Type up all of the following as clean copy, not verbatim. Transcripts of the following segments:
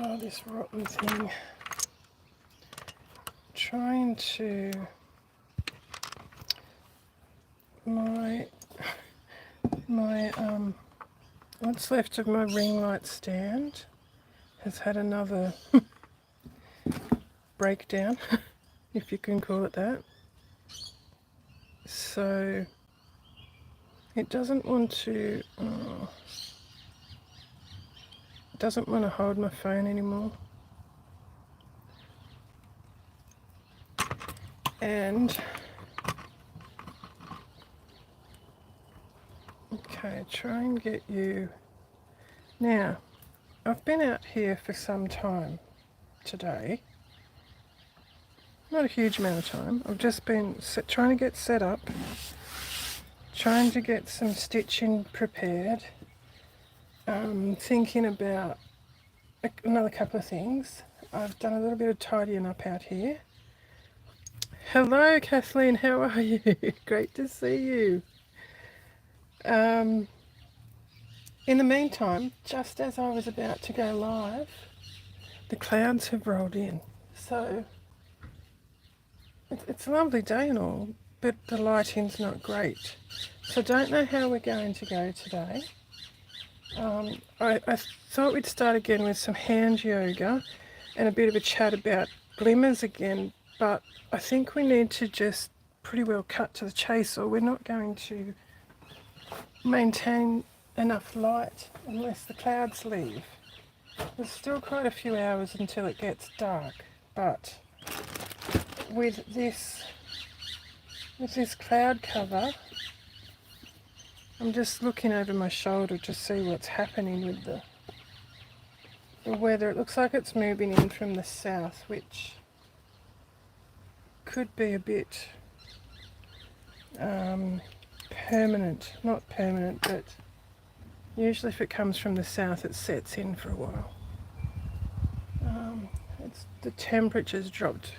Oh, this rotten thing. Trying to... My what's left of my ring light stand has had another breakdown, if you can call it that. So it doesn't want to hold my phone anymore. And okay, try and get you. Now, I've been out here for some time today. Not a huge amount of time. I've just been trying to get set up, trying to get some stitching prepared, thinking about another couple of things. I've done a little bit of tidying up out here. Hello Kathleen, how are you? Great to see you. In the meantime, just as I was about to go live, the clouds have rolled in. So it's a lovely day and all, but the lighting's not great. So I don't know how we're going to go today. I thought we'd start again with some hand yoga and a bit of a chat about glimmers again, but I think we need to just pretty well cut to the chase, or we're not going to maintain enough light unless the clouds leave. There's still quite a few hours until it gets dark, but with this cloud cover, I'm just looking over my shoulder to see what's happening with the weather. It looks like it's moving in from the south, which could be a bit permanent. Not permanent, but usually if it comes from the south it sets in for a while. The temperature's dropped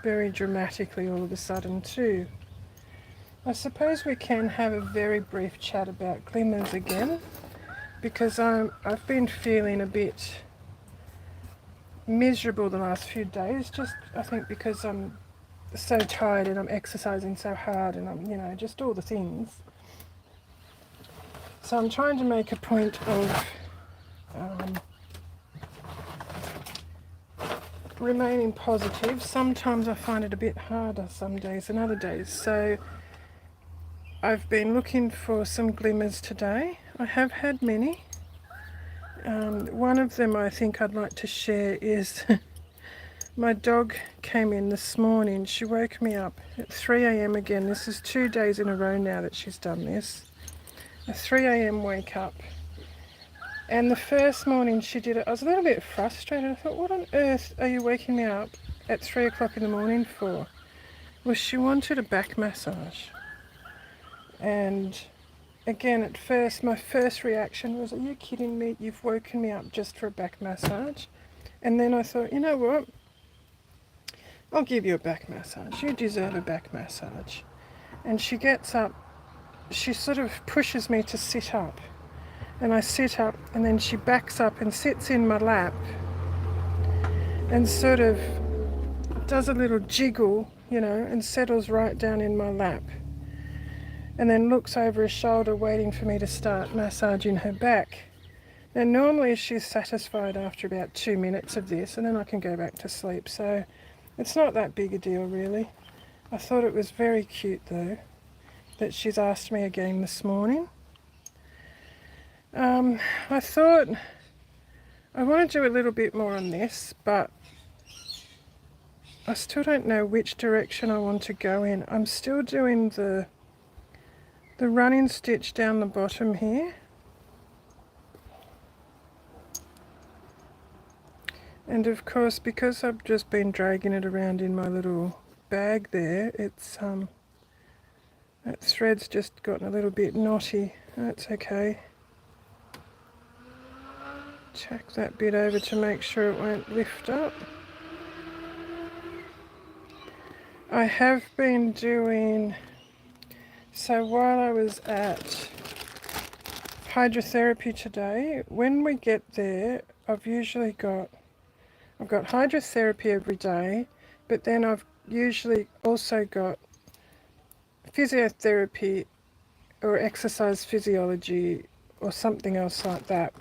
very dramatically all of a sudden too. I suppose we can have a very brief chat about glimmers again, because I've been feeling a bit miserable the last few days, just I think because I'm so tired and I'm exercising so hard and I'm, just all the things. So I'm trying to make a point of remaining positive. Sometimes I find it a bit harder some days than other days. So I've been looking for some glimmers today. I have had many. One of them I think I'd like to share is my dog came in this morning. She woke me up at 3 a.m. again. This is 2 days in a row now that she's done this. A 3 a.m. wake up. And the first morning she did it, I was a little bit frustrated. I thought, what on earth are you waking me up at 3 o'clock in the morning for? Well, she wanted a back massage. And again, at first, my first reaction was, are you kidding me? You've woken me up just for a back massage. And then I thought, you know what? I'll give you a back massage. You deserve a back massage. And she gets up, she sort of pushes me to sit up. And I sit up, and then she backs up and sits in my lap and sort of does a little jiggle, and settles right down in my lap. And then looks over her shoulder waiting for me to start massaging her back. Now normally she's satisfied after about 2 minutes of this, and then I can go back to sleep. So it's not that big a deal really. I thought it was very cute though that she's asked me again this morning. I thought I want to do a little bit more on this, but I still don't know which direction I want to go in. I'm still doing the running stitch down the bottom here. And of course, because I've just been dragging it around in my little bag there, it's that thread's just gotten a little bit knotty. That's okay. Tack that bit over to make sure it won't lift up. I have been doing, so while I was at hydrotherapy today, when we get there, I've usually got I've got hydrotherapy every day, but then I've usually also got physiotherapy or exercise physiology or something else like that.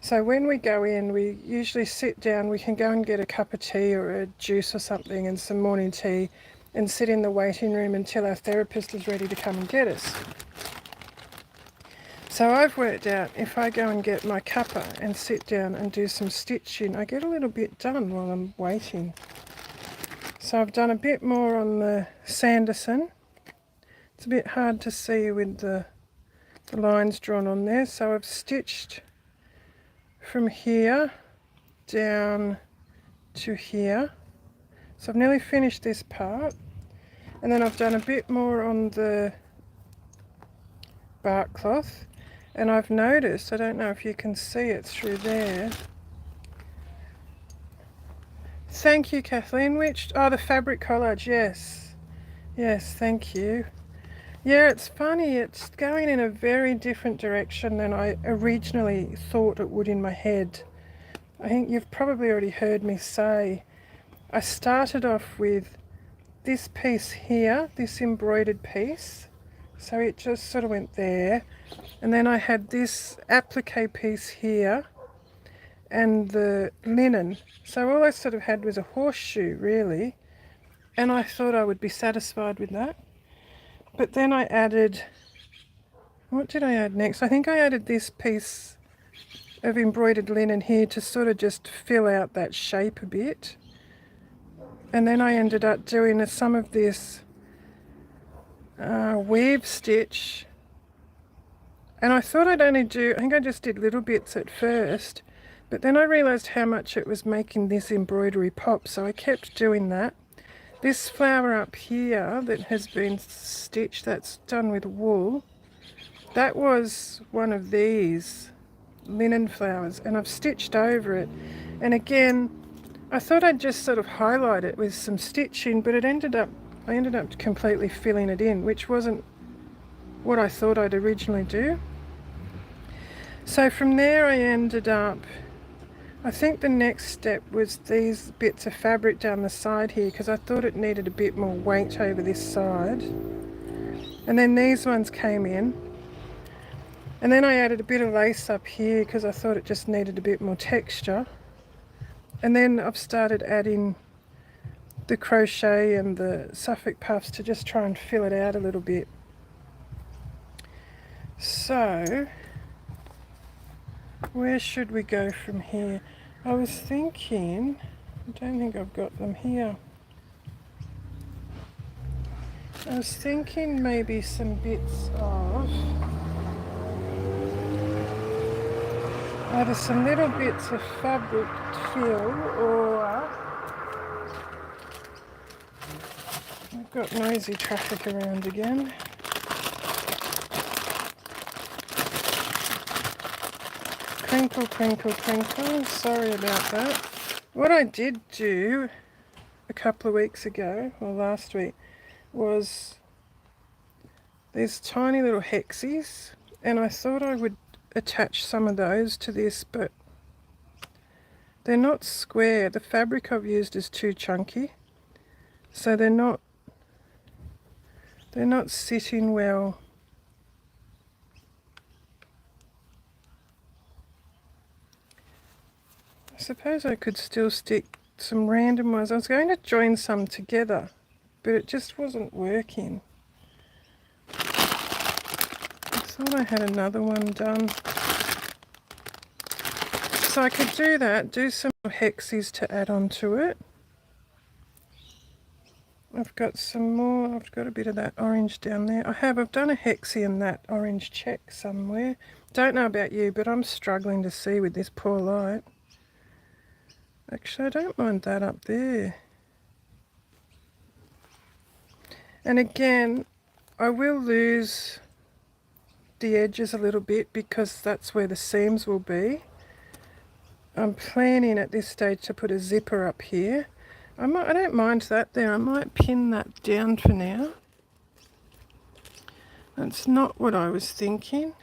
So when we go in, we usually sit down, we can go and get a cup of tea or a juice or something and some morning tea and sit in the waiting room until our therapist is ready to come and get us. So I've worked out if I go and get my cuppa and sit down and do some stitching, I get a little bit done while I'm waiting. So I've done a bit more on the Sanderson. It's a bit hard to see with the lines drawn on there. So I've stitched from here down to here. So I've nearly finished this part. And then I've done a bit more on the bark cloth. And I've noticed, I don't know if you can see it through there. Thank you, Kathleen. Which? Oh, the fabric collage, yes. Yes, thank you. Yeah, it's funny. It's going in a very different direction than I originally thought it would in my head. I think you've probably already heard me say, I started off with this piece here, this embroidered piece. So it just sort of went there. And then I had this applique piece here and the linen. So all I sort of had was a horseshoe, really. And I thought I would be satisfied with that. But then I added, what did I add next? I think I added this piece of embroidered linen here to sort of just fill out that shape a bit. And then I ended up doing some of this weave stitch. And I thought I'd only do, I think I just did little bits at first, but then I realised how much it was making this embroidery pop, so I kept doing that. This flower up here that has been stitched, that's done with wool, that was one of these linen flowers, and I've stitched over it. And again, I thought I'd just sort of highlight it with some stitching, but I ended up completely filling it in, which wasn't what I thought I'd originally do. So from there I ended up, I think the next step was these bits of fabric down the side here, because I thought it needed a bit more weight over this side. And then these ones came in. And then I added a bit of lace up here because I thought it just needed a bit more texture. And then I've started adding the crochet and the Suffolk puffs to just try and fill it out a little bit. So where should we go from here? I was thinking, I don't think I've got them here. I was thinking maybe some bits of either some little bits of fabric fill, or I've got noisy traffic around again. Crinkle, crinkle, crinkle. Sorry about that. What I did do a couple of weeks ago, or last week, was these tiny little hexis, and I thought I would attach some of those to this, but they're not square. The fabric I've used is too chunky, so they're not sitting well. I suppose I could still stick some random ones. I was going to join some together, but it just wasn't working. I thought I had another one done. So I could do that, do some hexis to add onto it. I've got some more, I've got a bit of that orange down there. I've done a hexie in that orange check somewhere. Don't know about you, but I'm struggling to see with this poor light. Actually, I don't mind that up there. And again, I will lose the edges a little bit because that's where the seams will be. I'm planning at this stage to put a zipper up here. I don't mind that there. I might pin that down for now. That's not what I was thinking.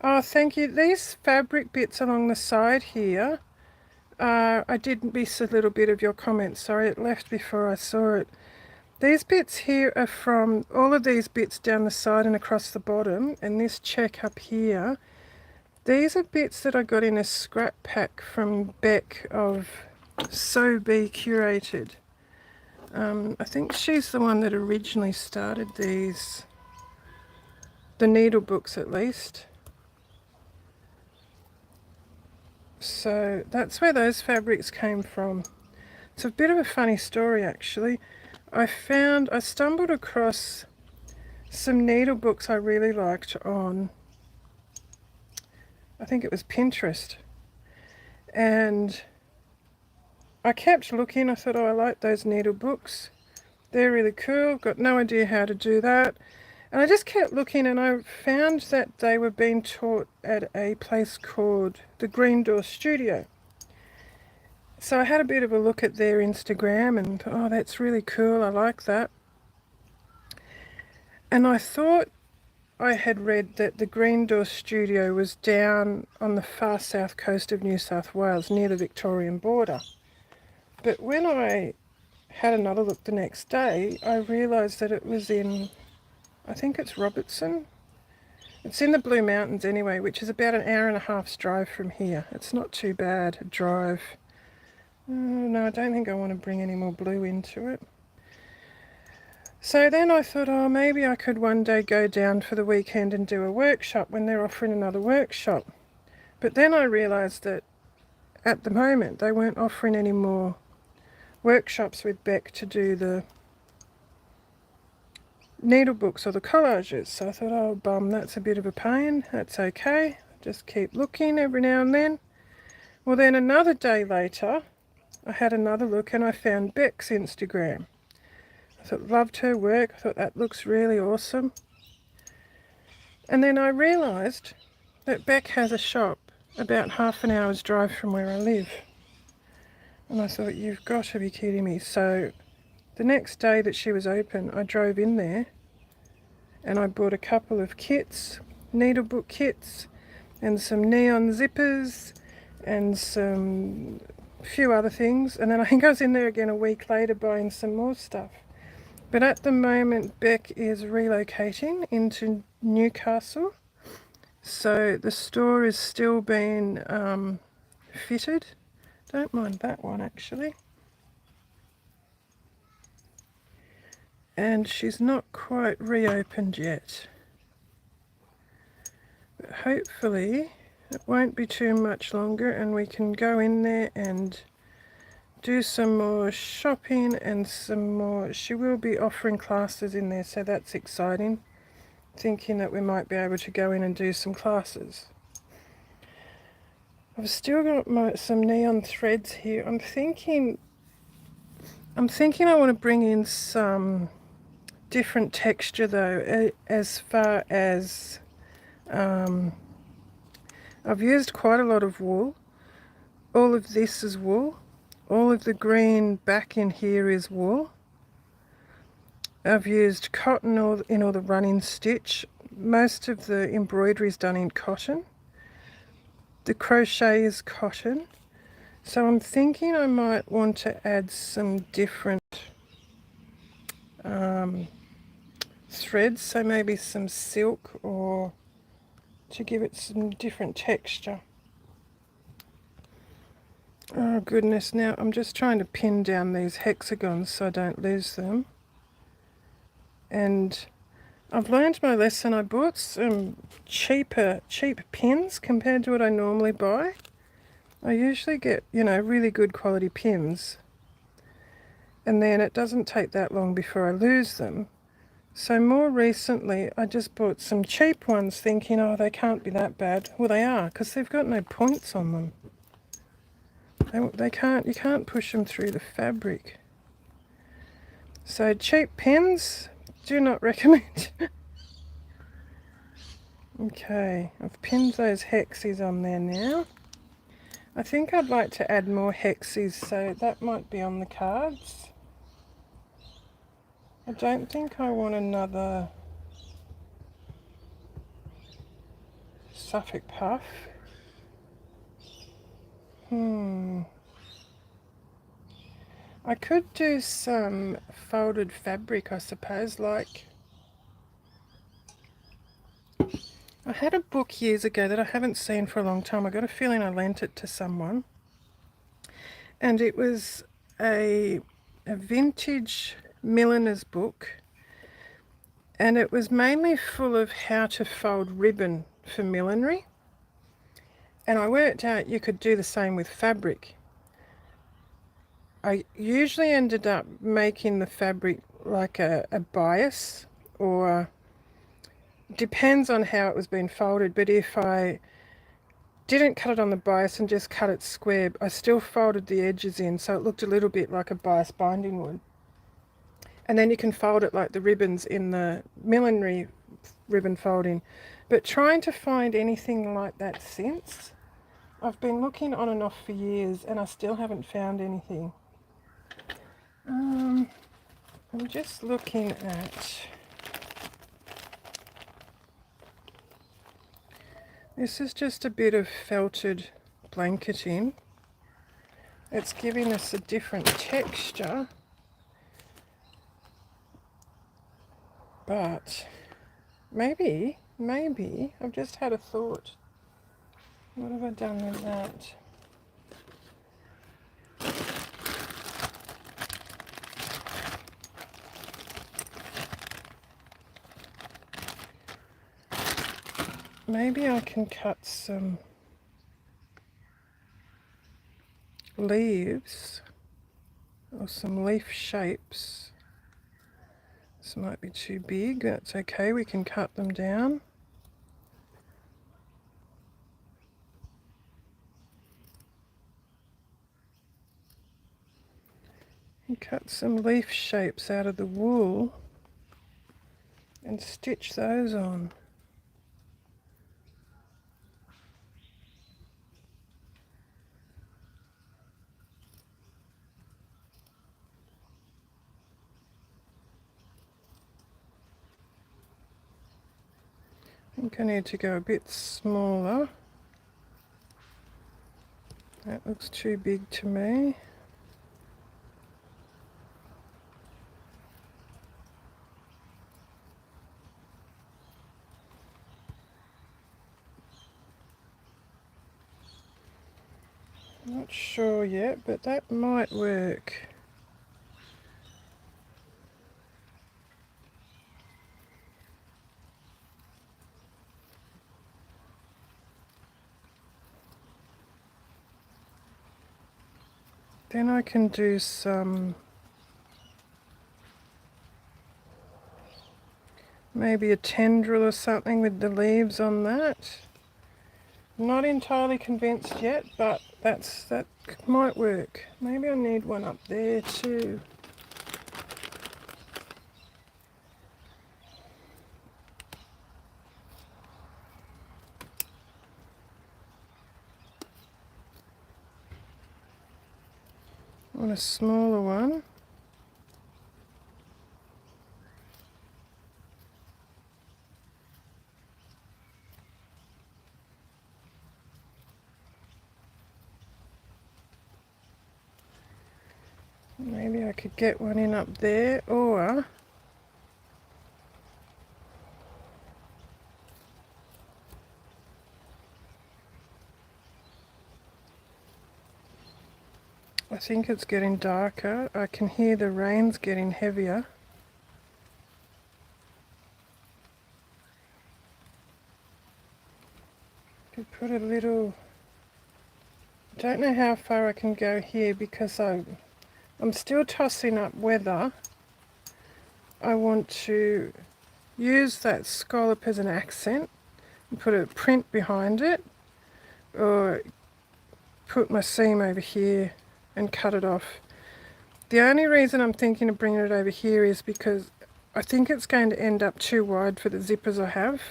Oh, thank you. These fabric bits along the side here, I did miss a little bit of your comment. Sorry, it left before I saw it. These bits here are from all of these bits down the side and across the bottom, and this check up here. These are bits that I got in a scrap pack from Beck of So Be Curated. I think she's the one that originally started these, the needle books at least. So that's where those fabrics came from. It's a bit of a funny story actually. I stumbled across some needle books I really liked on, I think it was Pinterest, and I kept looking. I thought, oh, I like those needle books, they're really cool. Got no idea how to do that, and I just kept looking, and I found that they were being taught at a place called the Green Door Studio. So I had a bit of a look at their Instagram and oh, that's really cool, I like that. And I thought I had read that the Green Door Studio was down on the far south coast of New South Wales near the Victorian border. But when I had another look the next day, I realised that it was in, I think it's Robertson. It's in the Blue Mountains anyway, which is about an hour and a half's drive from here. It's not too bad a drive. No, I don't think I want to bring any more blue into it. So then I thought, oh, maybe I could one day go down for the weekend and do a workshop when they're offering another workshop. But then I realised that at the moment they weren't offering any more workshops with Beck to do the needle books or the collages. So I thought, oh bum, that's a bit of a pain. That's okay. Just keep looking every now and then. Well, then another day later, I had another look and I found Beck's Instagram. I thought, loved her work. I thought that looks really awesome. And then I realised that Beck has a shop about half an hour's drive from where I live. And I thought, you've got to be kidding me. So the next day that she was open, I drove in there and I bought a couple of kits, needlebook kits, and some neon zippers and some few other things. And then I think I was in there again a week later buying some more stuff. But at the moment Beck is relocating into Newcastle, so the store is still being fitted. Don't mind that one actually. And she's not quite reopened yet. But hopefully it won't be too much longer and we can go in there and do some more shopping and some more. She will be offering classes in there, so that's exciting. Thinking that we might be able to go in and do some classes. I've still got some neon threads here. I'm thinking I want to bring in some different texture though, as far as I've used quite a lot of wool. All of this is wool. All of the green back in here is wool. I've used cotton in all the running stitch. Most of the embroidery is done in cotton. The crochet is cotton. So I'm thinking I might want to add some different threads. So maybe some silk, or to give it some different texture. Oh goodness, now I'm just trying to pin down these hexagons so I don't lose them. And I've learned my lesson. I bought some cheap pins compared to what I normally buy. I usually get, you know, really good quality pins. And then it doesn't take that long before I lose them. So more recently I just bought some cheap ones thinking, oh, they can't be that bad. Well, they are, because they've got no points on them. You can't push them through the fabric. So cheap pins, do not recommend. Okay, I've pinned those hexis on there now. I think I'd like to add more hexis, so that might be on the cards. I don't think I want another Suffolk puff. I could do some folded fabric, I suppose, like I had a book years ago that I haven't seen for a long time. I got a feeling I lent it to someone, and it was a vintage milliner's book, and it was mainly full of how to fold ribbon for millinery, and I worked out you could do the same with fabric. I usually ended up making the fabric like a bias, or depends on how it was being folded, but if I didn't cut it on the bias and just cut it square, I still folded the edges in so it looked a little bit like a bias binding would. And then you can fold it like the ribbons in the millinery ribbon folding. But trying to find anything like that since, I've been looking on and off for years and I still haven't found anything. I'm just looking at, this is just a bit of felted blanketing. It's giving us a different texture, but maybe, I've just had a thought. What have I done with that? Maybe I can cut some leaves or some leaf shapes. This might be too big, that's okay, we can cut them down. And cut some leaf shapes out of the wool and stitch those on. I think I need to go a bit smaller. That looks too big to me. Not sure yet, but that might work. Then I can do some, maybe a tendril or something with the leaves on that. Not entirely convinced yet, but that might work. Maybe I need one up there too. I want a smaller one. Maybe I could get one in up there, or I think it's getting darker. I can hear the rain's getting heavier. Could put a little, I don't know how far I can go here because I'm still tossing up whether I want to use that scallop as an accent and put a print behind it, or put my seam over here and cut it off. The only reason I'm thinking of bringing it over here is because I think it's going to end up too wide for the zippers I have.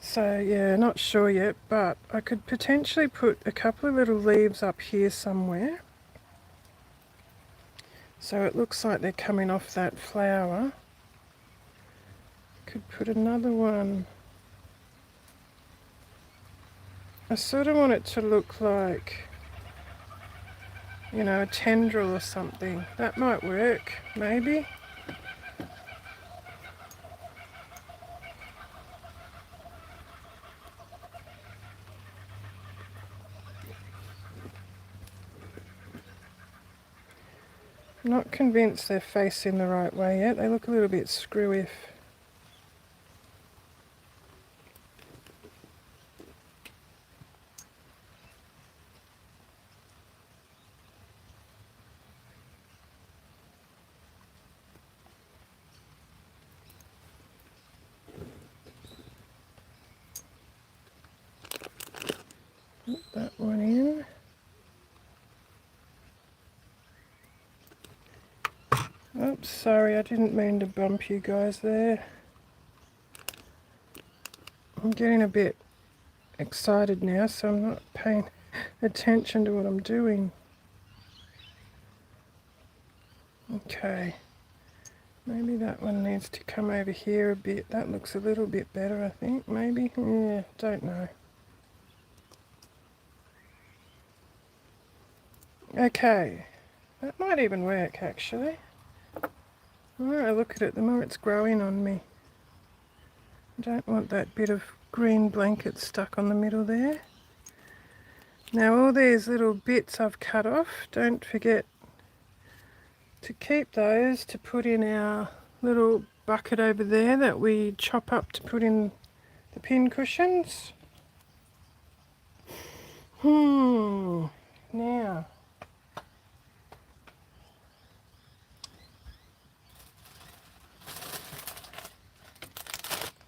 So yeah, not sure yet, but I could potentially put a couple of little leaves up here somewhere, so it looks like they're coming off that flower. Could put another one I sort of want it to look like, you know, a tendril or something. That might work, maybe. I'm not convinced they're facing the right way yet. They look a little bit screwy. Put that one in. Oops, sorry, I didn't mean to bump you guys there. I'm getting a bit excited now, so I'm not paying attention to what I'm doing. Okay, maybe that one needs to come over here a bit. That looks a little bit better, I think, maybe. Yeah, don't know. Okay, that might even work actually. The more I look at it, the more it's growing on me. I don't want that bit of green blanket stuck on the middle there. Now all these little bits I've cut off, don't forget to keep those to put in our little bucket over there that we chop up to put in the pin cushions.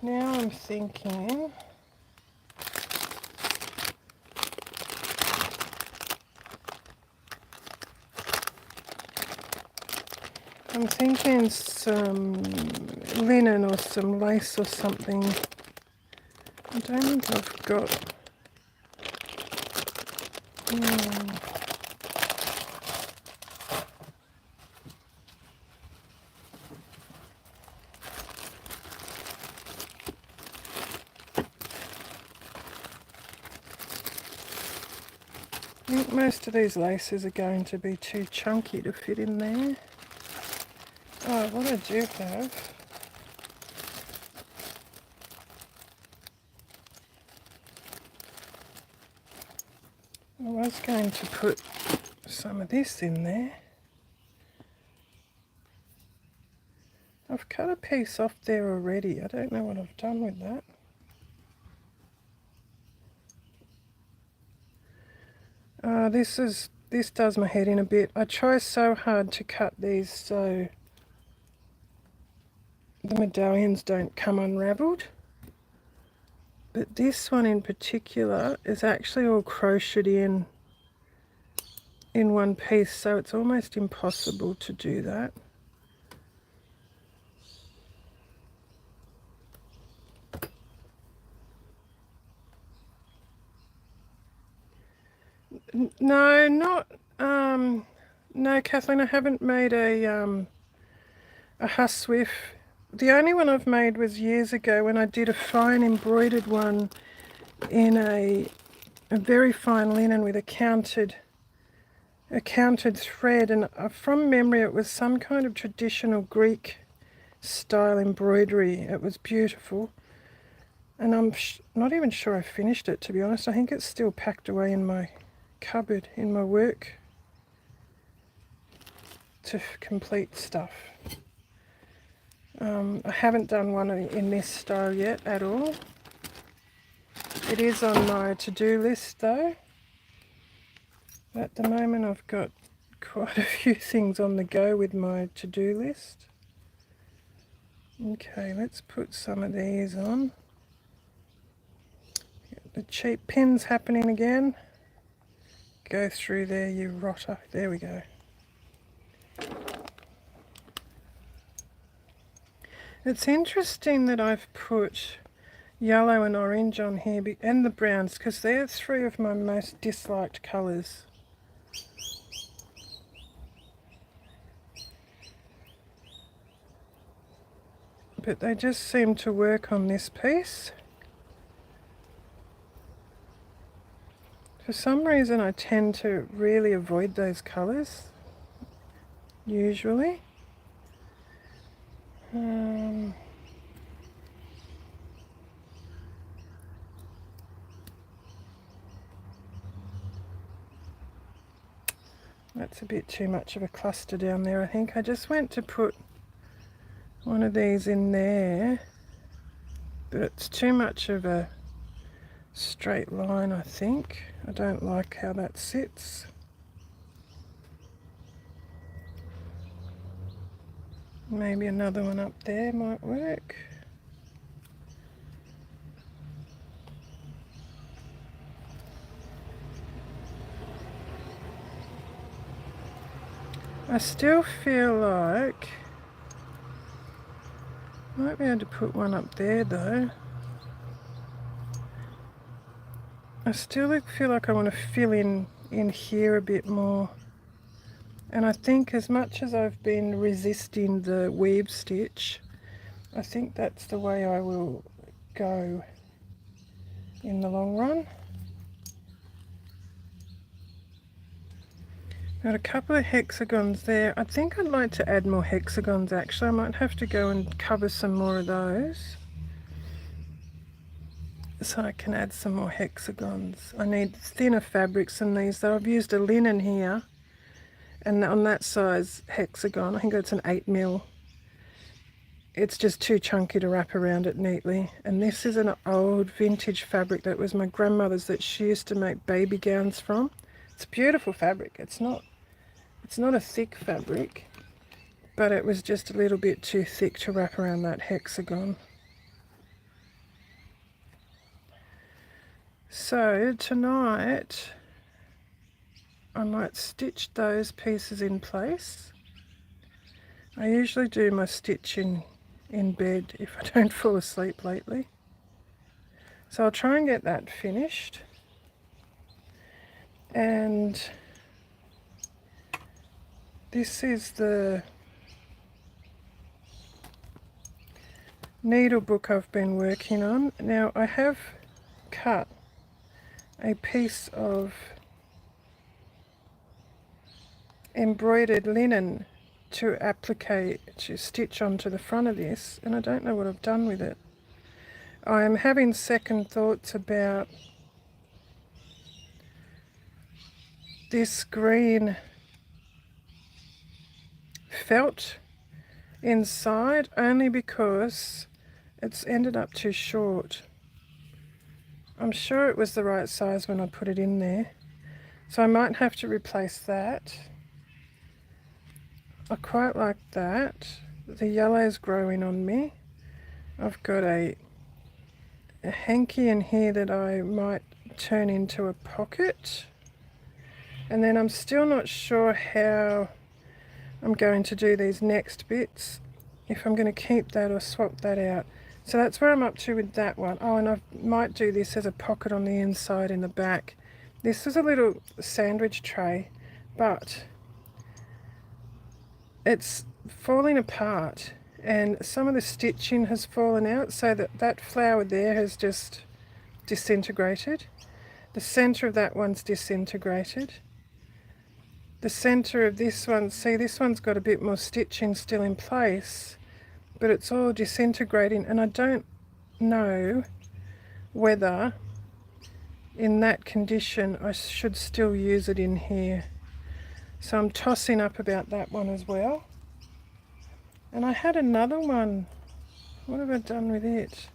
Now I'm thinking some linen or some lace or something. I don't think I've got... I think most of these laces are going to be too chunky to fit in there. Oh, what I do have... I was going to put some of this in there. I've cut a piece off there already. I don't know what I've done with that. This does my head in a bit. I try so hard to cut these so the medallions don't come unravelled. But this one in particular is actually all crocheted in one piece, so it's almost impossible to do that. No, no, Kathleen, I haven't made a huswife. The only one I've made was years ago when I did a fine embroidered one in a very fine linen with a counted thread, and from memory it was some kind of traditional Greek style embroidery. It was beautiful, and I'm not even sure I finished it, to be honest. I think it's still packed away in my cupboard in my work to complete stuff. I haven't done one in this style yet at all. It is on my to-do list though. At the moment I've got quite a few things on the go with my to-do list. Okay, let's put some of these on. Get the cheap pins happening again. Go through there, you rotter. There we go. It's interesting that I've put yellow and orange on here and the browns, because they're three of my most disliked colours. But they just seem to work on this piece. For some reason I tend to really avoid those colours, usually. That's a bit too much of a cluster down there, I think. I just went to put one of these in there, but it's too much of a straight line, I think. I don't like how that sits. Maybe another one up there might work. I still feel like I might be able to put one up there though. I still feel like I want to fill in here a bit more. And I think as much as I've been resisting the weave stitch, I think that's the way I will go in the long run. Got a couple of hexagons there. I think I'd like to add more hexagons actually. I might have to go and cover some more of those, so I can add some more hexagons. I need thinner fabrics than these though. I've used a linen here, and on that size hexagon, I think it's an 8mm. It's just too chunky to wrap around it neatly. And this is an old vintage fabric that was my grandmother's that she used to make baby gowns from. It's beautiful fabric. It's not a thick fabric, but it was just a little bit too thick to wrap around that hexagon. So tonight I might stitch those pieces in place. I usually do my stitching in bed if I don't fall asleep lately. So I'll try and get that finished. And this is the needle book I've been working on. Now I have cut a piece of embroidered linen to stitch onto the front of this, and I don't know what I've done with it. I am having second thoughts about this green felt inside, only because it's ended up too short. I'm sure it was the right size when I put it in there, so I might have to replace that. I quite like that. The yellow's growing on me. I've got a hanky in here that I might turn into a pocket, and then I'm still not sure how I'm going to do these next bits, if I'm going to keep that or swap that out. So that's where I'm up to with that one. Oh, and I might do this as a pocket on the inside in the back. This is a little sandwich tray, but it's falling apart and some of the stitching has fallen out, so that flower there has just disintegrated. The center of that one's disintegrated. The center of this one, see, this one's got a bit more stitching still in place, but it's all disintegrating, and I don't know whether in that condition I should still use it in here. So I'm tossing up about that one as well. And I had another one. What have I done with it?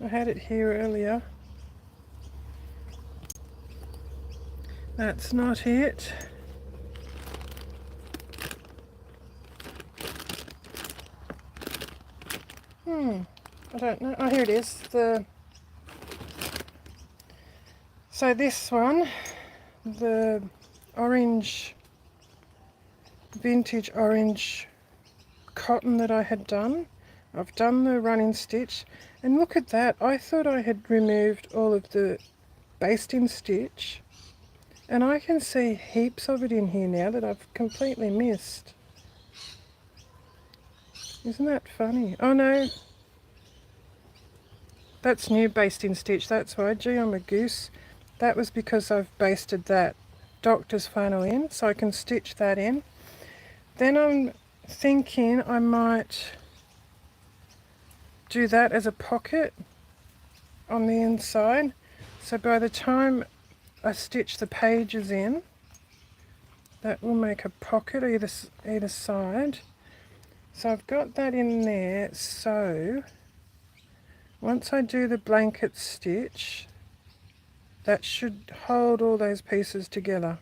I had it here earlier. That's not it. I don't know. Oh, here it is. So this one, the orange, vintage orange cotton that I had done. I've done the running stitch, and look at that. I thought I had removed all of the basting stitch, and I can see heaps of it in here now that I've completely missed. Isn't that funny? Oh no, that's new basting stitch, that's why. Gee, I'm a goose. That was because I've basted that doctor's funnel in, so I can stitch that in. Then I'm thinking I might do that as a pocket on the inside, so by the time I stitch the pages in, that will make a pocket either side. So I've got that in there, so once I do the blanket stitch, that should hold all those pieces together.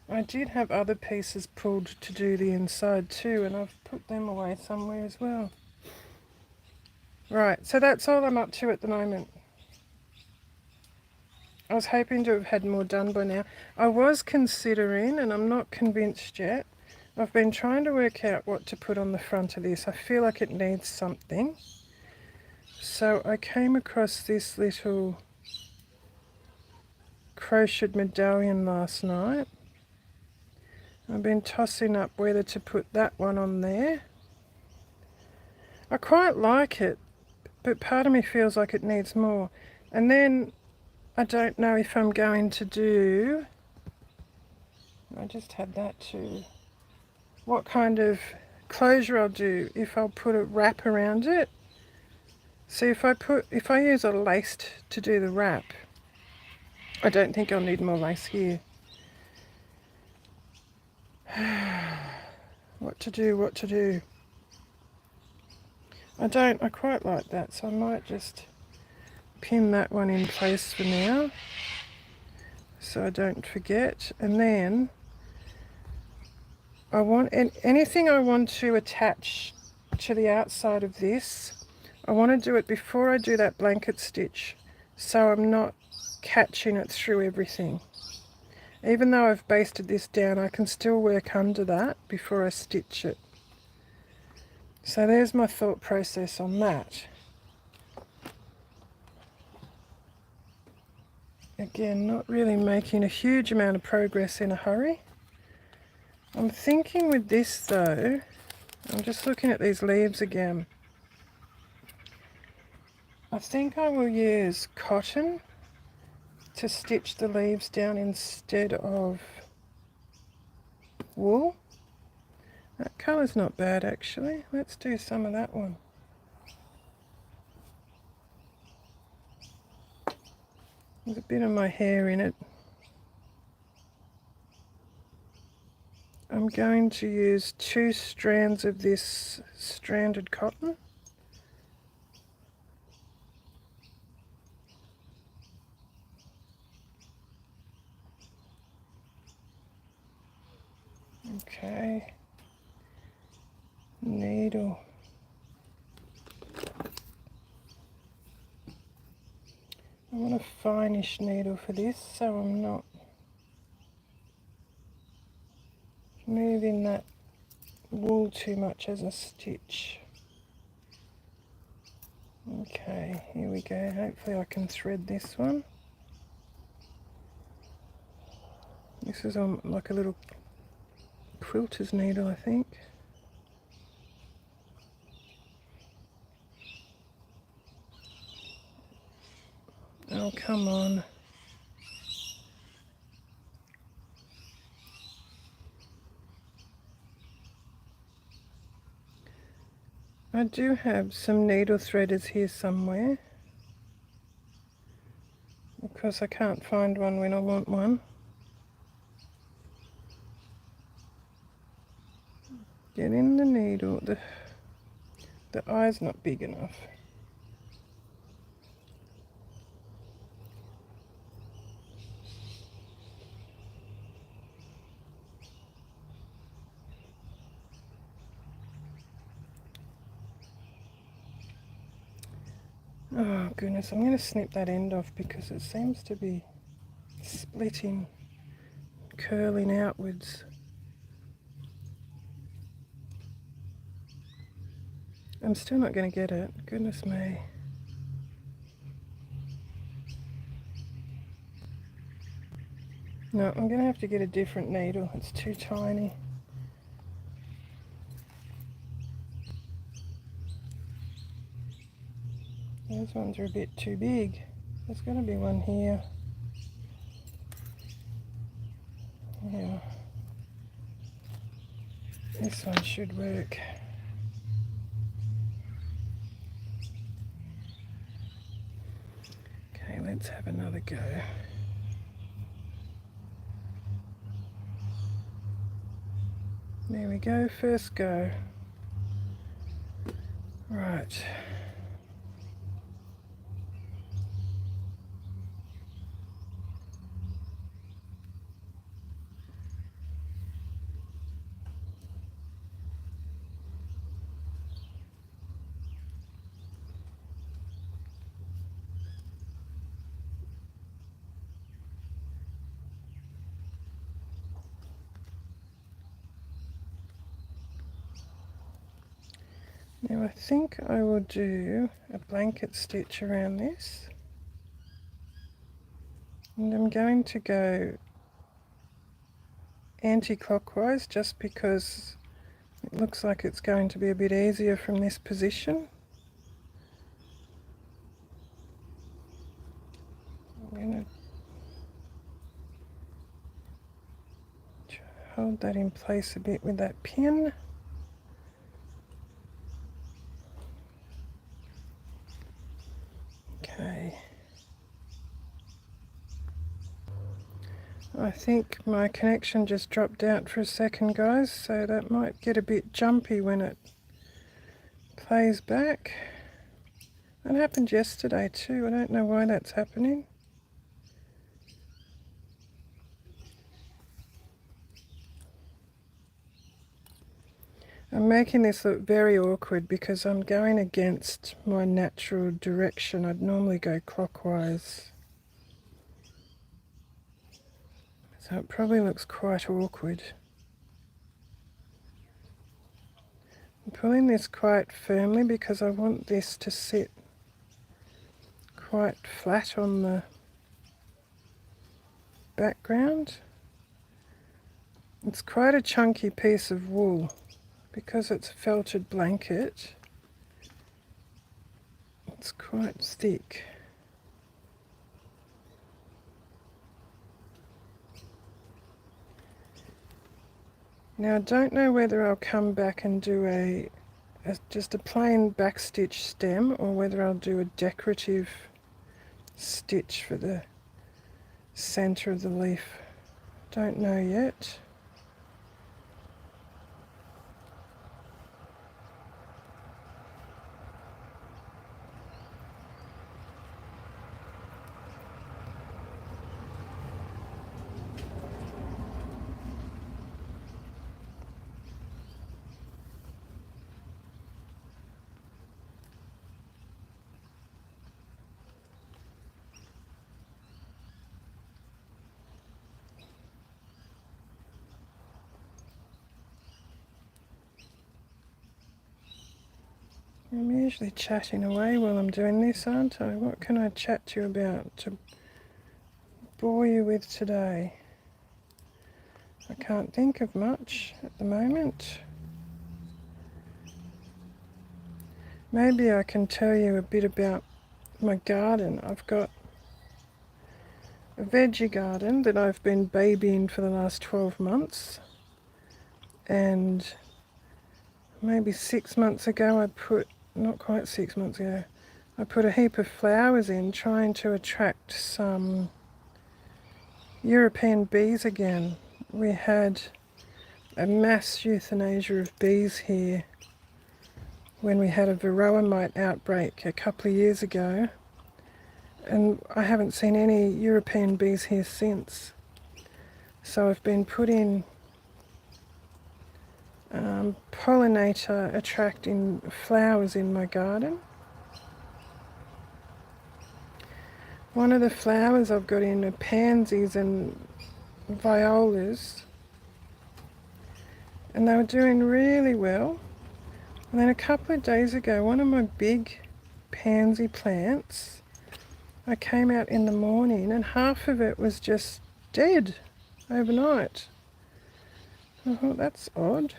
I did have other pieces pulled to do the inside too, and I've put them away somewhere as well. Right, so that's all I'm up to at the moment. I was hoping to have had more done by now. I was considering, and I'm not convinced yet, I've been trying to work out what to put on the front of this. I feel like it needs something. So I came across this little crocheted medallion last night. I've been tossing up whether to put that one on there. I quite like it, but part of me feels like it needs more. And then I don't know if I'm going to do, I just had that too, what kind of closure I'll do, if I'll put a wrap around it. See, if I use a lace to do the wrap, I don't think I'll need more lace here. What to do. I quite like that, so I might just pin that one in place for now, so I don't forget. And then I want anything I want to attach to the outside of this, I want to do it before I do that blanket stitch, so I'm not catching it through everything. Even though I've basted this down, I can still work under that before I stitch it. So there's my thought process on that. Again, not really making a huge amount of progress in a hurry. I'm thinking with this though, I'm just looking at these leaves again. I think I will use cotton to stitch the leaves down instead of wool. That colour's not bad actually. Let's do some of that one. There's a bit of my hair in it. I'm going to use 2 strands of this stranded cotton. Okay. Needle. I want a finish needle for this, so I'm not moving that wool too much as a stitch. Okay, here we go. Hopefully I can thread this one. This is on like a little quilter's needle, I think. Oh, come on. I do have some needle threaders here somewhere, because I can't find one when I want one. Get in the needle. The eye's not big enough. Oh goodness, I'm going to snip that end off because it seems to be splitting, curling outwards. I'm still not going to get it, goodness me. No, I'm going to have to get a different needle, it's too tiny. Those ones are a bit too big. There's got to be one here. Yeah. This one should work. Okay, let's have another go. There we go, first go. Right. Now I think I will do a blanket stitch around this, and I'm going to go anti-clockwise just because it looks like it's going to be a bit easier from this position. I'm going to hold that in place a bit with that pin. Okay. I think my connection just dropped out for a second, guys, so that might get a bit jumpy when it plays back. That happened yesterday too. I don't know why that's happening. I'm making this look very awkward because I'm going against my natural direction. I'd normally go clockwise. So it probably looks quite awkward. I'm pulling this quite firmly because I want this to sit quite flat on the background. It's quite a chunky piece of wool. Because it's a felted blanket, it's quite thick. Now I don't know whether I'll come back and do just a plain backstitch stem or whether I'll do a decorative stitch for the center of the leaf. Don't know yet. I'm usually chatting away while I'm doing this, aren't I? What can I chat to you about to bore you with today? I can't think of much at the moment. Maybe I can tell you a bit about my garden. I've got a veggie garden that I've been babying for the last 12 months. And maybe 6 months ago not quite 6 months ago, I put a heap of flowers in trying to attract some European bees again. We had a mass euthanasia of bees here when we had a varroa mite outbreak a couple of years ago, and I haven't seen any European bees here since. So I've been putting pollinator attracting flowers in my garden. One of the flowers I've got in are pansies and violas, and they were doing really well. And then a couple of days ago, one of my big pansy plants, I came out in the morning and half of it was just dead overnight. I thought, that's odd.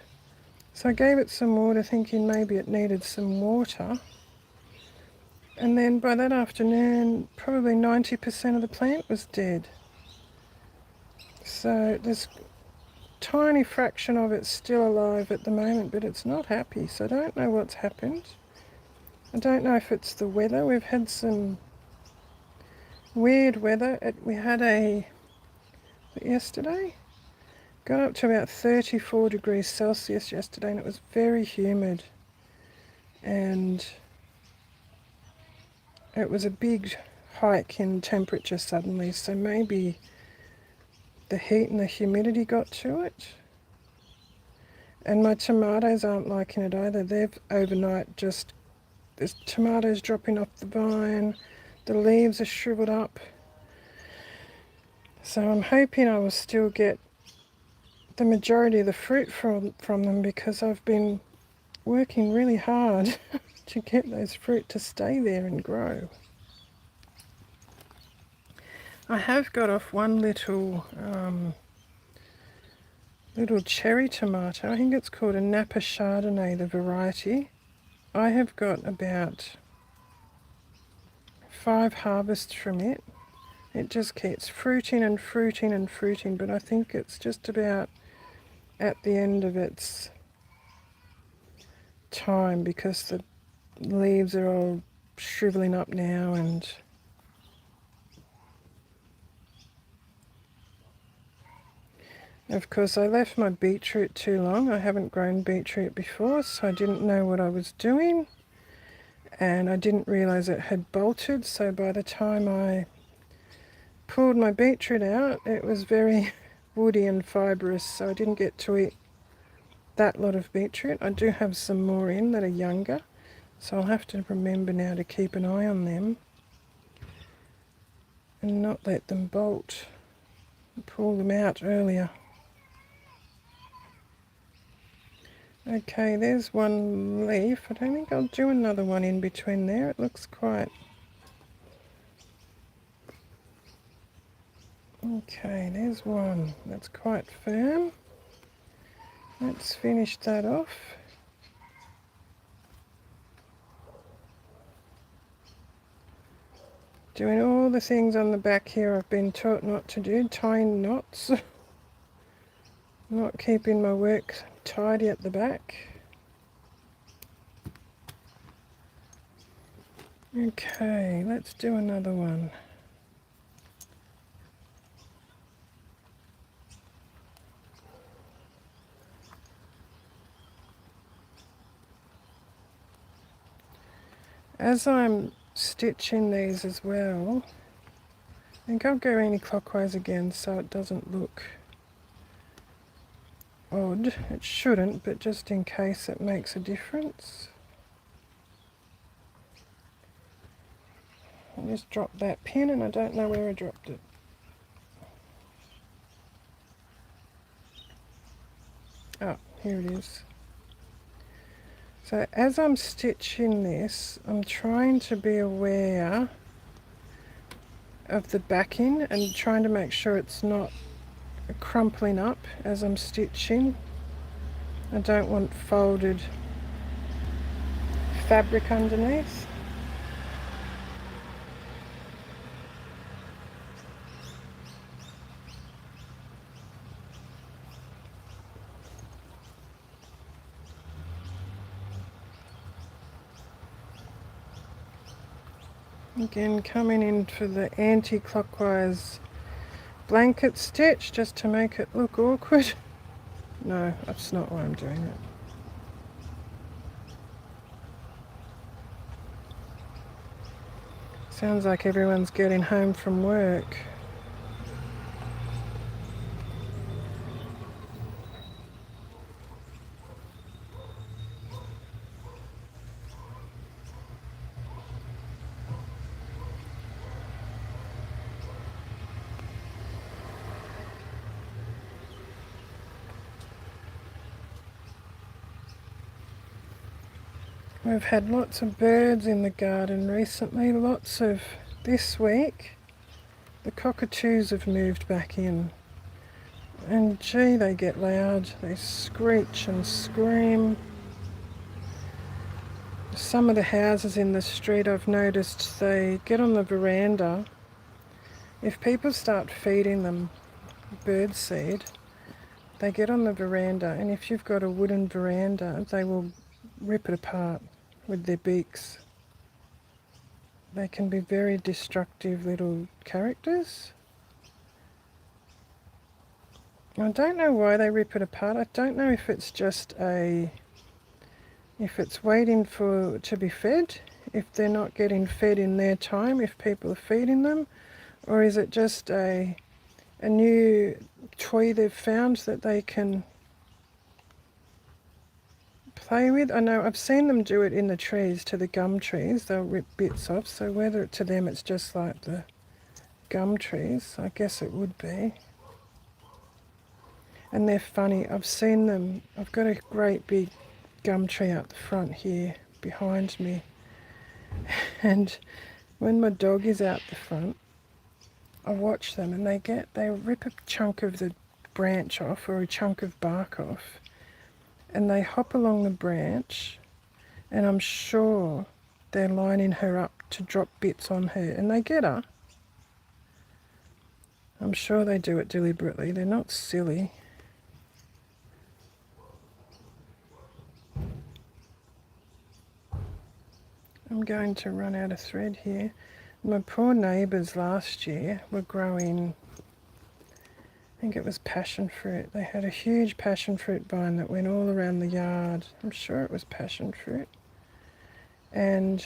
So I gave it some water thinking maybe it needed some water. And then by that afternoon, probably 90% of the plant was dead. So there's a tiny fraction of it still alive at the moment, but it's not happy. So I don't know what's happened. I don't know if it's the weather. We've had some weird weather. We had yesterday, got up to about 34 degrees Celsius yesterday, and it was very humid. And it was a big hike in temperature suddenly, so maybe the heat and the humidity got to it. And my tomatoes aren't liking it either. They've overnight just, there's tomatoes dropping off the vine, the leaves are shriveled up. So I'm hoping I will still get the majority of the fruit from them, because I've been working really hard to get those fruit to stay there and grow. I have got off one little cherry tomato. I think it's called a Napa Chardonnay, the variety. I have got about 5 harvests from it. It just keeps fruiting and fruiting and fruiting, but I think it's just about at the end of its time, because the leaves are all shriveling up now. And of course I left my beetroot too long. I haven't grown beetroot before, so I didn't know what I was doing, and I didn't realize it had bolted. So by the time I pulled my beetroot out, it was very woody and fibrous, so I didn't get to eat that lot of beetroot. I do have some more in that are younger, so I'll have to remember now to keep an eye on them and not let them bolt and pull them out earlier. Okay, there's one leaf. I don't think I'll do another one in between there. It looks quite... Okay, there's one that's quite firm. Let's finish that off. Doing all the things on the back here I've been taught not to do, tying knots. Not keeping my work tidy at the back. Okay, let's do another one. As I'm stitching these as well, I think I'll go anti-clockwise again so it doesn't look odd. It shouldn't, but just in case it makes a difference. I just dropped that pin and I don't know where I dropped it. Oh, here it is. So as I'm stitching this, I'm trying to be aware of the backing and trying to make sure it's not crumpling up as I'm stitching. I don't want folded fabric underneath. Again, coming in for the anti-clockwise blanket stitch just to make it look awkward. No, that's not why I'm doing it. Sounds like everyone's getting home from work. We've had lots of birds in the garden recently, lots of this week. The cockatoos have moved back in. And gee, they get loud. They screech and scream. some of the houses in the street, I've noticed they get on the veranda. If people start feeding them birdseed, they get on the veranda, and if you've got a wooden veranda, they will rip it apart with their beaks. They can be very destructive little characters. I don't know why they rip it apart. I don't know if it's just if it's waiting to be fed, if they're not getting fed in their time, if people are feeding them, or is it just a new toy they've found that they can play with. I know I've seen them do it in the trees, to the gum trees. They'll rip bits off, so whether to them it's just like the gum trees, I guess it would be. And they're funny. I've seen them. I've got a great big gum tree out the front here behind me, and when my dog is out the front, I watch them, and they rip a chunk of the branch off, or a chunk of bark off, and they hop along the branch, and I'm sure they're lining her up to drop bits on her, and they get her. I'm sure they do it deliberately. They're not silly. I'm going to run out of thread here. My poor neighbours last year were growing, I think it was passion fruit. They had a huge passion fruit vine that went all around the yard. I'm sure it was passion fruit. And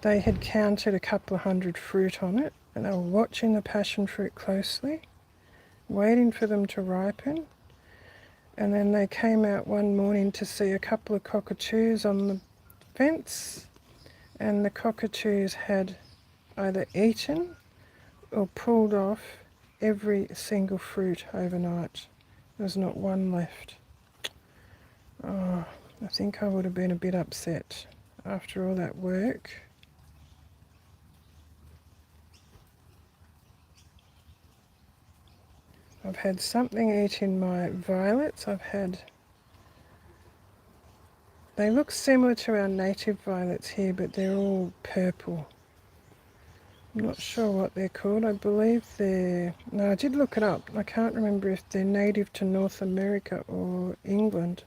they had counted a couple of hundred fruit on it, and they were watching the passion fruit closely, waiting for them to ripen. And then they came out one morning to see a couple of cockatoos on the fence, and the cockatoos had either eaten or pulled off every single fruit overnight. There was not one left. Oh, I think I would have been a bit upset after all that work. I've had something eating my violets. They look similar to our native violets here, but they're all purple. I'm not sure what they're called. I believe no, I did look it up. I can't remember if they're native to North America or England.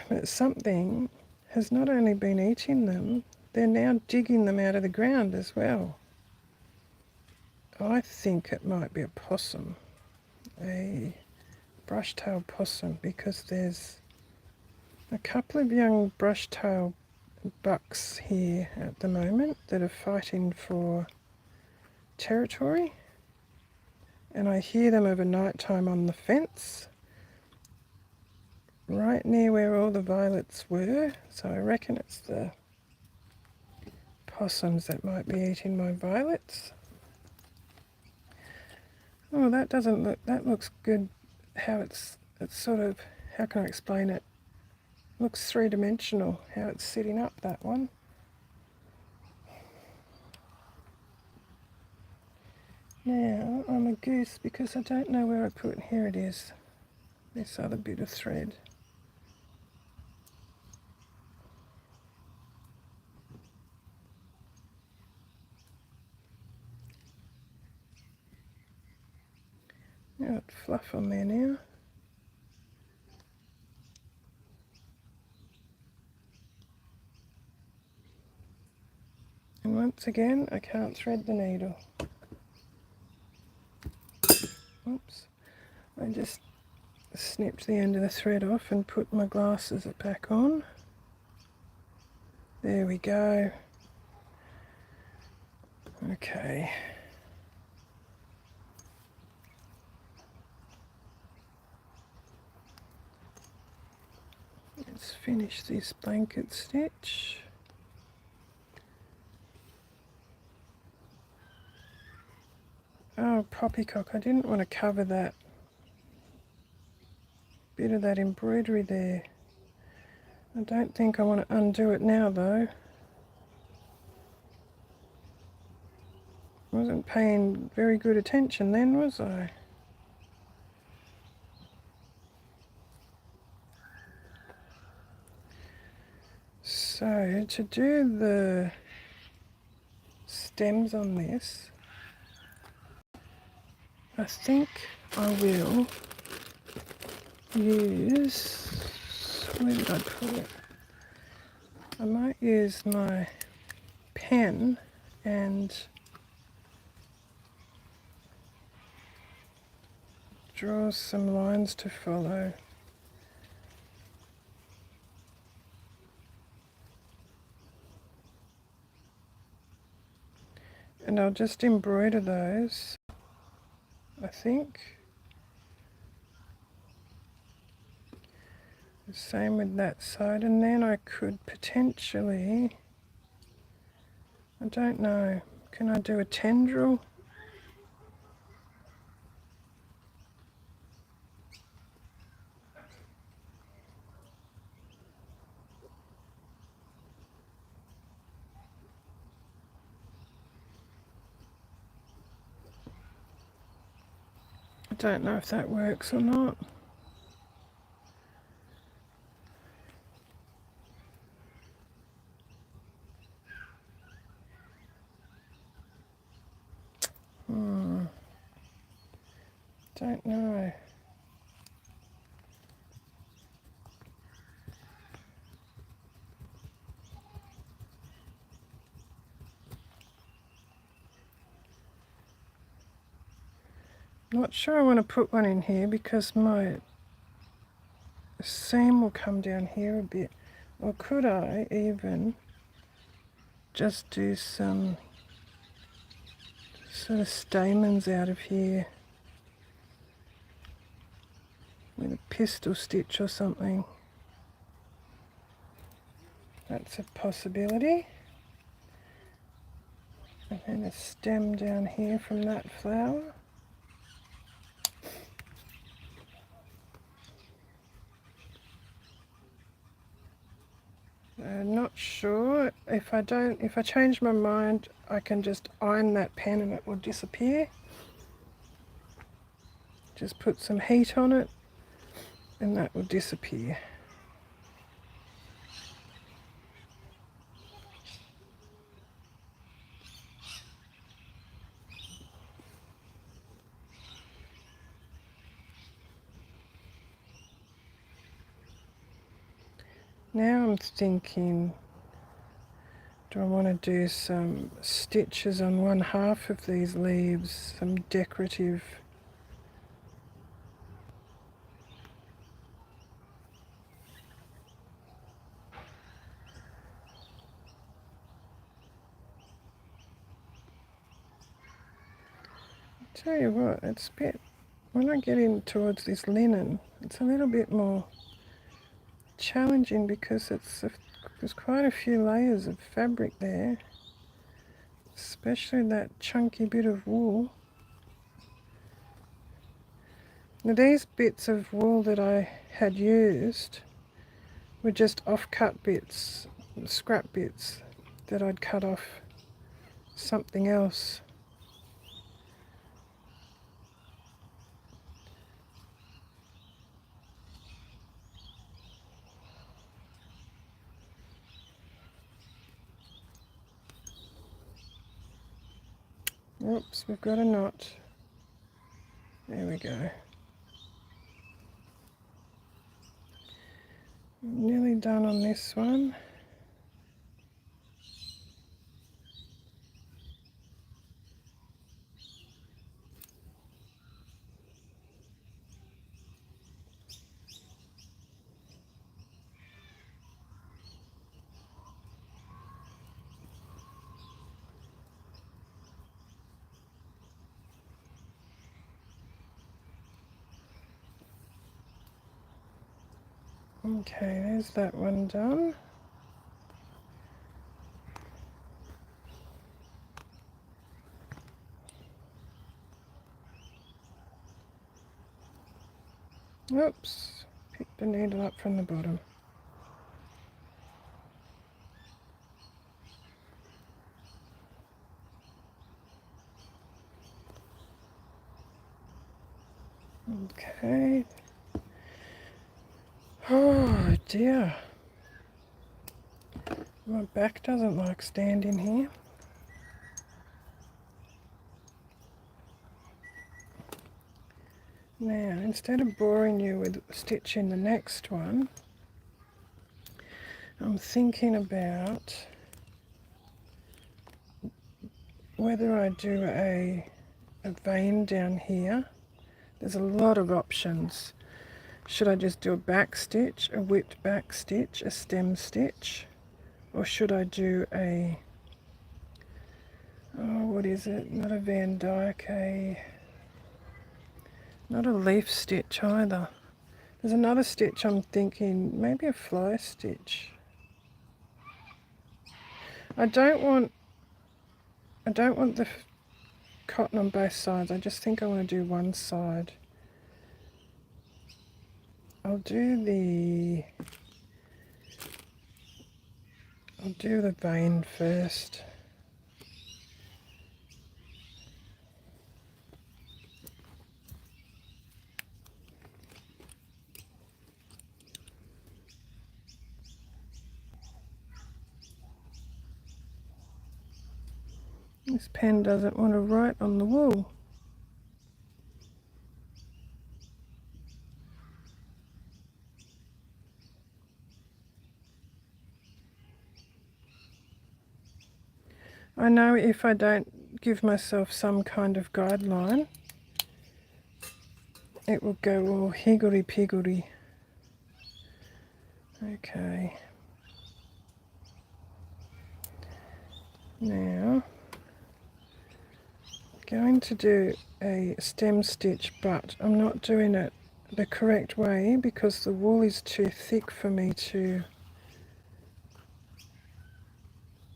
But something has not only been eating them, they're now digging them out of the ground as well. I think it might be a possum, a brush-tailed possum, because there's a couple of young brush-tailed bucks here at the moment that are fighting for territory, and I hear them over night time on the fence right near where all the violets were, so I reckon it's the possums that might be eating my violets. Oh, that looks good. How it's sort of, how can I explain it? Looks three-dimensional, how it's sitting up, that one. Now, I'm a goose because I don't know where I put, here it is, this other bit of thread. Got fluff on there now. And once again, I can't thread the needle. Oops. I just snipped the end of the thread off and put my glasses back on. There we go. Okay. Let's finish this blanket stitch. Oh, poppycock, I didn't want to cover that bit of that embroidery there. I don't think I want to undo it now though. Wasn't paying very good attention then, was I? So to do the stems on this, I think I will use, where did I put it? I might use my pen and draw some lines to follow. And I'll just embroider those, I think. The same with that side, and then I could potentially, I don't know, can I do a tendril? I don't know if that works or not. Don't know. Not sure I want to put one in here because my seam will come down here a bit. Or could I even just do some sort of stamens out of here with a pistol stitch or something? That's a possibility. And then a stem down here from that flower. Not sure. If I change my mind, I can just iron that pen and it will disappear. Just put some heat on it and that will disappear. Now I'm thinking, do I want to do some stitches on one half of these leaves, some decorative? Tell you what, it's a bit, when I get in towards this linen, it's a little bit more challenging because there's quite a few layers of fabric there, especially that chunky bit of wool. Now these bits of wool that I had used were just off-cut bits, scrap bits that I'd cut off something else. Oops, we've got a knot. There we go. Nearly done on this one. Okay, there's that one done. Oops, picked the needle up from the bottom. Okay. Oh dear. My back doesn't like standing here. Now, instead of boring you with stitching the next one, I'm thinking about whether I do a vein down here. There's a lot of options. Should I just do a back stitch, a whipped back stitch, a stem stitch, or should I do a, oh, what is it? Not a Van Dyke, not a leaf stitch either. There's another stitch I'm thinking, maybe a fly stitch. I don't want the cotton on both sides. I just think I want to do one side. I'll do the vein first. This pen doesn't want to write on the wool. I know if I don't give myself some kind of guideline, it will go all higgledy-piggledy. Okay. Now, going to do a stem stitch, but I'm not doing it the correct way because the wool is too thick for me to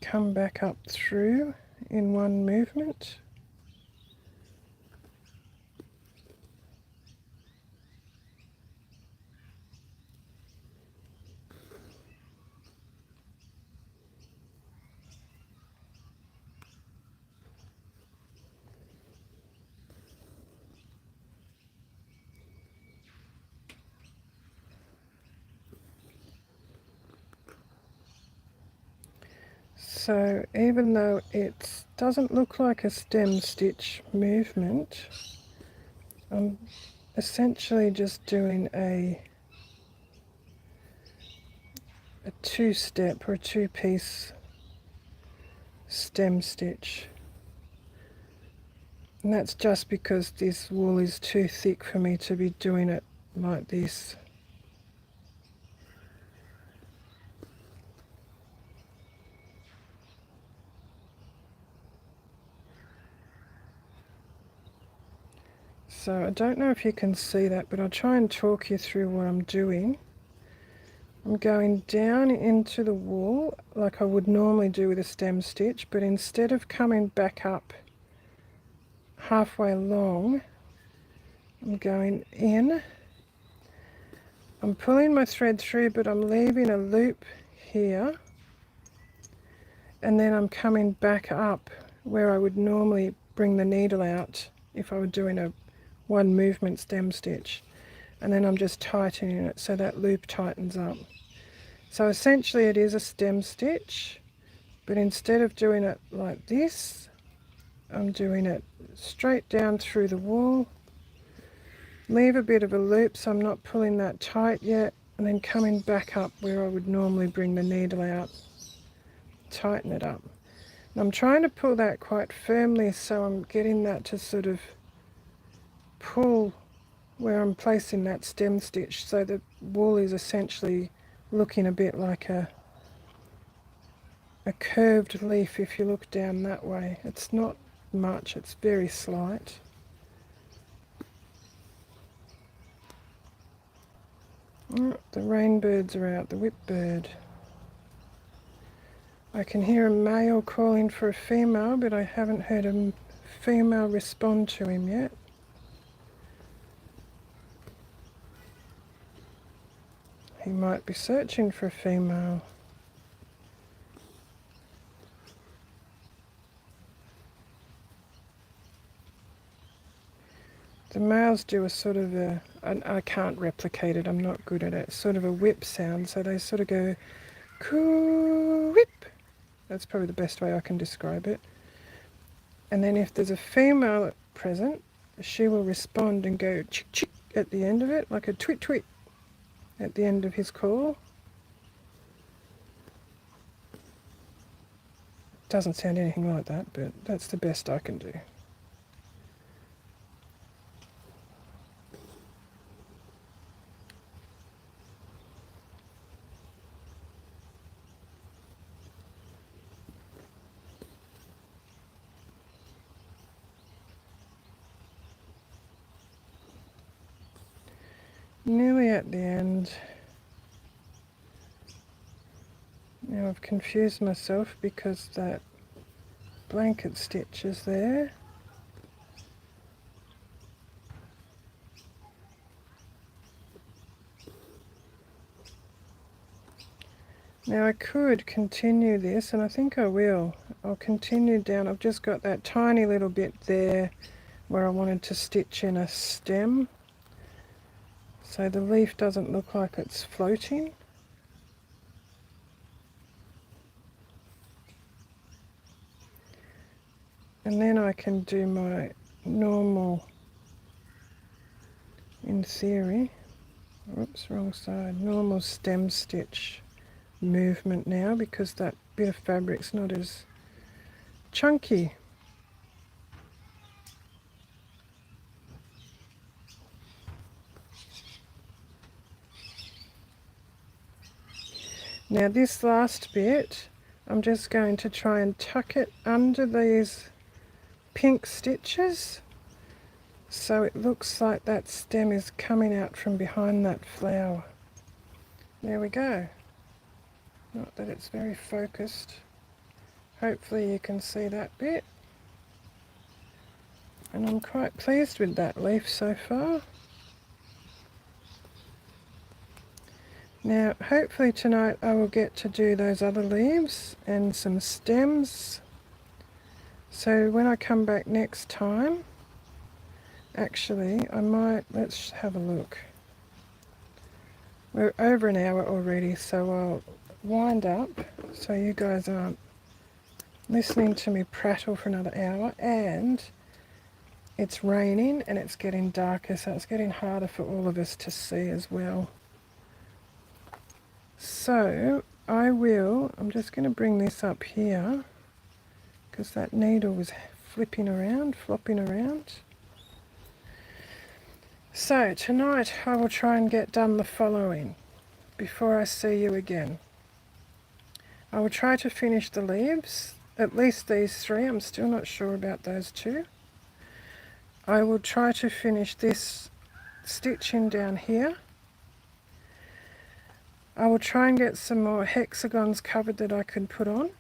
come back up through in one movement. So even though it doesn't look like a stem stitch movement, I'm essentially just doing a two-step or a two-piece stem stitch. And that's just because this wool is too thick for me to be doing it like this. So I don't know if you can see that, but I'll try and talk you through what I'm doing. I'm going down into the wool like I would normally do with a stem stitch, but instead of coming back up halfway along, I'm going in. I'm pulling my thread through, but I'm leaving a loop here, and then I'm coming back up where I would normally bring the needle out if I were doing a one movement stem stitch, and then I'm just tightening it so that loop tightens up. So essentially it is a stem stitch, but instead of doing it like this, I'm doing it straight down through the wool, leave a bit of a loop so I'm not pulling that tight yet, and then coming back up where I would normally bring the needle out, tighten it up. And I'm trying to pull that quite firmly so I'm getting that to sort of pull where I'm placing that stem stitch, so the wool is essentially looking a bit like a curved leaf if you look down that way. It's not much, it's very slight. Oh, the rainbirds are out, the whipbird. I can hear a male calling for a female, but I haven't heard a female respond to him yet. He might be searching for a female. The males do a sort of I can't replicate it, I'm not good at it, sort of a whip sound, so they sort of go Quip. That's probably the best way I can describe it. And then if there's a female present, she will respond and go chick chick at the end of it, like a twit twit at the end of his call. Doesn't sound anything like that, but that's the best I can do. Nearly at the end. Now I've confused myself because that blanket stitch is there. Now I could continue this, and I think I will. I'll continue down. I've just got that tiny little bit there where I wanted to stitch in a stem, so the leaf doesn't look like it's floating. And then I can do my normal, in theory, oops, wrong side, normal stem stitch movement now, because that bit of fabric's not as chunky. Now this last bit, I'm just going to try and tuck it under these pink stitches, so it looks like that stem is coming out from behind that flower. There we go. Not that it's very focused. Hopefully you can see that bit. And I'm quite pleased with that leaf so far. Now hopefully tonight I will get to do those other leaves and some stems. So when I come back next time, actually I might, let's have a look. We're over an hour already, so I'll wind up so you guys aren't listening to me prattle for another hour. And it's raining and it's getting darker, so it's getting harder for all of us to see as well. So I'm just going to bring this up here because that needle was flopping around. So tonight I will try and get done the following before I see you again. I will try to finish the leaves, at least these three. I'm still not sure about those two. I will try to finish this stitching down here. I will try and get some more hexagons covered that I could put on.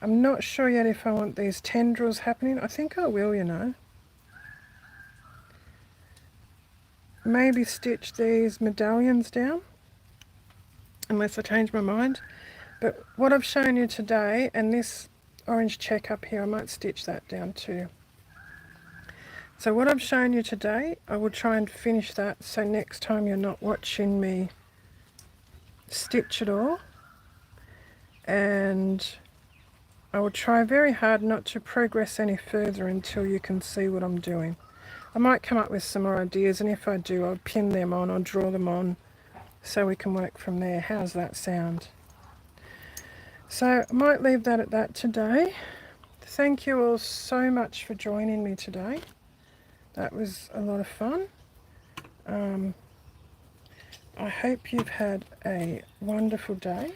I'm not sure yet if I want these tendrils happening. I think I will, you know. Maybe stitch these medallions down, unless I change my mind. But what I've shown you today, and this orange check up here, I might stitch that down too. So what I've shown you today, I will try and finish that, so next time you're not watching me stitch it all. And I will try very hard not to progress any further until you can see what I'm doing. I might come up with some more ideas, and if I do, I'll pin them on, I'll draw them on, so we can work from there. How's that sound? So I might leave that at that today. Thank you all so much for joining me today. That was a lot of fun. I hope you've had a wonderful day.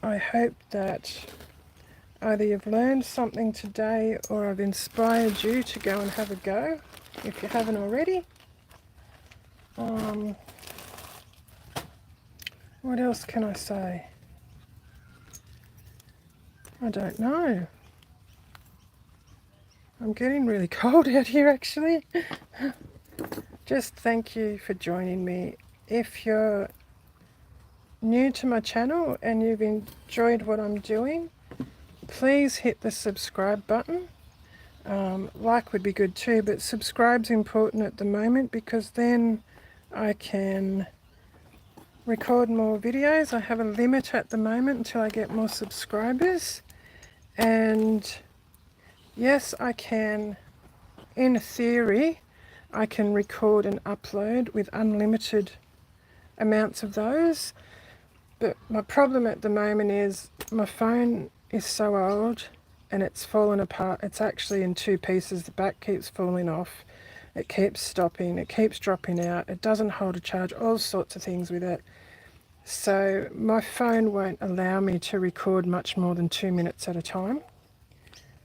I hope that either you've learned something today or I've inspired you to go and have a go, if you haven't already. What else can I say? I don't know. I'm getting really cold out here actually. Just thank you for joining me. If you're new to my channel and you've enjoyed what I'm doing, please hit the subscribe button. Like would be good too, but subscribe's important at the moment because then I can record more videos. I have a limit at the moment until I get more subscribers. And yes, I can, in theory, I can record and upload with unlimited amounts of those. But my problem at the moment is my phone is so old and it's fallen apart. It's actually in two pieces. The back keeps falling off. It keeps stopping. It keeps dropping out. It doesn't hold a charge. All sorts of things with it. So my phone won't allow me to record much more than 2 minutes at a time.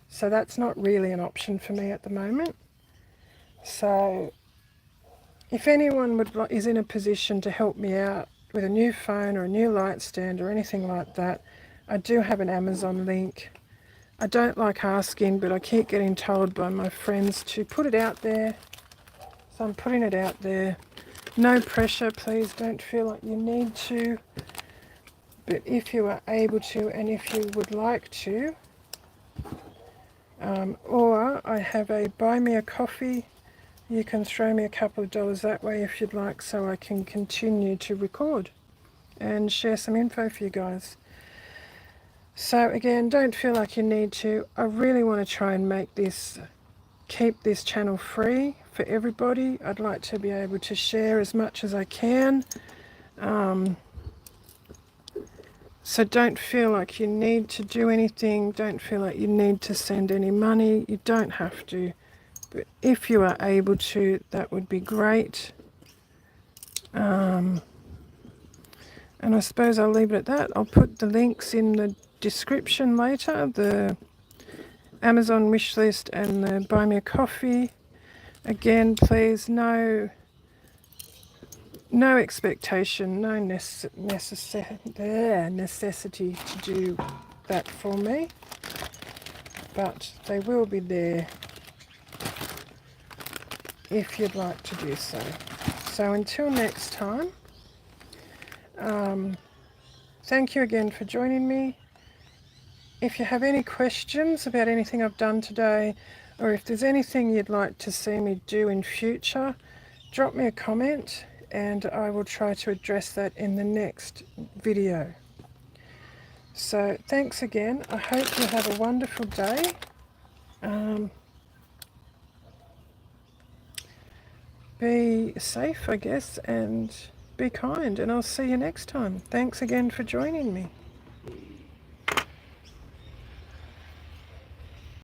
So that's not really an option for me at the moment. So if anyone is in a position to help me out with a new phone or a new light stand or anything like that, I do have an Amazon link. I don't like asking, but I keep getting told by my friends to put it out there. So I'm putting it out there. No pressure, please don't feel like you need to. But if you are able to and if you would like to, or I have a buy me a coffee. You can throw me a couple of dollars that way if you'd like, so I can continue to record and share some info for you guys. So again, don't feel like you need to. I really want to try and make this, keep this channel free for everybody. I'd like to be able to share as much as I can. So don't feel like you need to do anything. Don't feel like you need to send any money. You don't have to. But if you are able to, that would be great. And I suppose I'll leave it at that. I'll put the links in the description later, the Amazon wish list and the buy me a coffee. Again, please, no expectation, no necessity to do that for me, but they will be there if you'd like to do so. So until next time, thank you again for joining me. If you have any questions about anything I've done today, or if there's anything you'd like to see me do in future, drop me a comment and I will try to address that in the next video. So thanks again. I hope you have a wonderful day. Be safe, I guess, and be kind, and I'll see you next time. Thanks again for joining me.